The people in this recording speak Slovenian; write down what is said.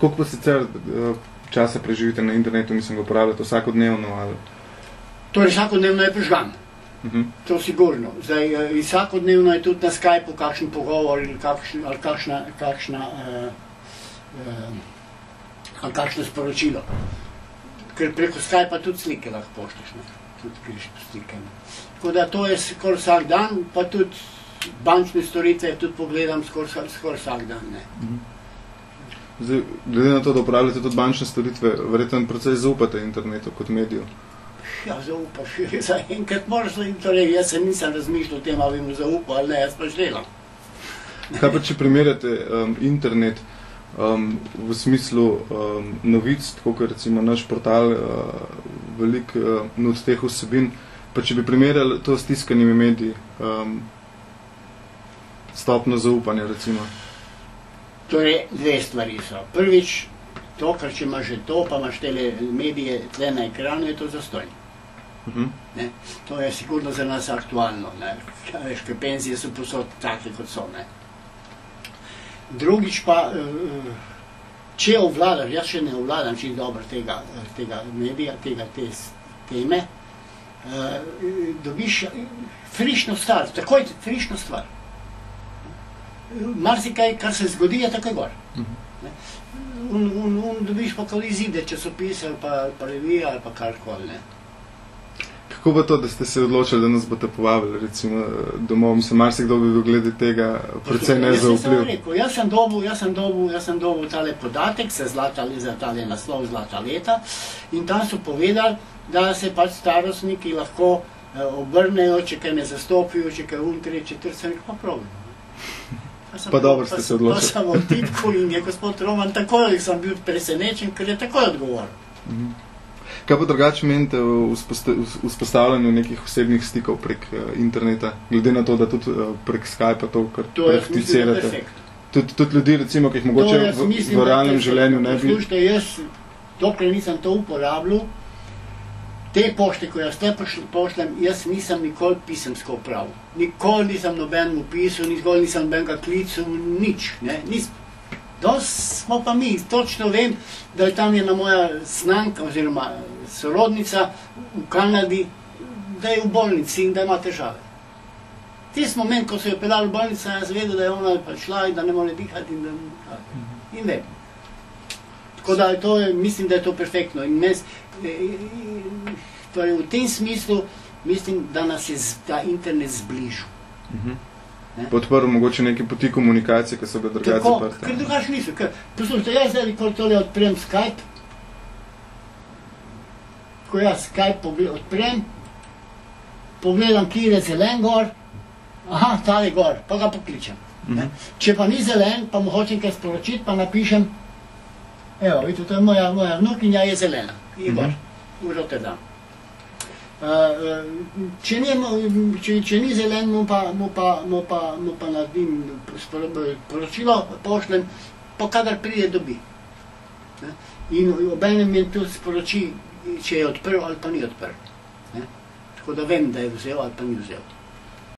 Koliko pa sicer časa preživite na internetu, mislim, ga uporabljate vsakodnevno? Ali? Torej, vsakodnevno je prižgan. To sigurno. Zdaj, vsakodnevno je tudi na Skypeu kakšen pogovor ali kakšno sporočilo. Ker preko Skypea tudi slike lahko pošleš, tudi križ slike. Tako da to je skoraj vsak dan, pa tudi bančne storitve tudi pogledam skoraj vsak dan. Zdaj, glede na to, da uporabljate tudi bančne storitve, verjetno precej zaupate internetu kot mediju. Ja, zaupaš. Enkrat moraš, torej jaz se nisem razmišljal o tem, ali bi mu zaupal ali ne, jaz pač delam. Kaj pa, če primerjate internet v smislu novic, tako kot recimo naš portal veliko nud teh vsebin, pa če bi primerjali to s tiskanimi mediji, stopno zaupanja recimo? Torej, dve stvari so. Prvič, to, ker če imaš že to, pa imaš tele medije tle na ekranu, je to zastojno. To je sigurno za nas aktualno. Veš, ker penzije so posod take, kot so. Drugič pa, če ovladaš, jaz še ne ovladam čisto dobro tega medija, te teme, dobiš frišno stvar, takoj frišno stvar. Marsikaj, kar se zgodi, je takoj gor. Dobiš pa koli izide, časopise ali pa revije ali pa karkoli. Kako pa to, da ste se odločili, da nas boste povabili, recimo, domov? Mislim, marsikdo bi bil glede tega precej nezaupljiv. Jaz sem dobil tale podatek za tale naslov Zlata leta in tam so povedali, da se pač starostniki lahko obrnejo, če kaj ne zastopijo, če kaj treći, pa problem. Pa dobro ste se odločili. Pa sem odtipkal in je gospod Roman takoj, sem bil presenečen, ker je takoj odgovoril. Kaj pa drugače menite v vzpostavljanju nekih osebnih stikov prek interneta, glede na to, da tudi prek Skypea to kar prakticirate? Tudi ljudi, recimo, ki jih mogoče v realnem življenju ne bi... Poslušajte, jaz, dokler nisem to uporabljal, te pošte, ko jaz te pošljem, jaz nisem nikoli pisemsko upravil. Nikoli nisem nobenemu pisal, nikoli nisem nobenega klical, nič. Smo pa mi, točno vem, da je tam ena moja znanka oziroma sorodnica v Kanadi, da je v bolnici in da ima težave. Tisti moment, ko so jo peljali v bolnico, jaz vedel, da je ona šla in da ne more dihati in vem. Tako da mislim, da je to perfektno. Torej, v tem smislu mislim, da nas je ta internet zbližil. Podprl mogoče neke poti komunikacije, ki so ga drugače zaprte. Ker drugače niso. Poslušajte, jaz zdaj, ko tole odprem Skype, ko jaz Skype odprem, pogledam, kjer je zelen gor, aha, tale gor, pa ga pokličem. Če pa ni zelen, pa mu hočem kaj sporočiti, pa napišem, evo, vidite, to je moja vnukinja, je zelena, Igor, v Rotterdam. Če ni zelen, mu pa naredim poročilo, pošljem, pa kadar pride dobi. In obenem mi tudi sporoči, če je odprl ali pa ni odprl. Tako da vem, da je vzel ali pa ni vzel.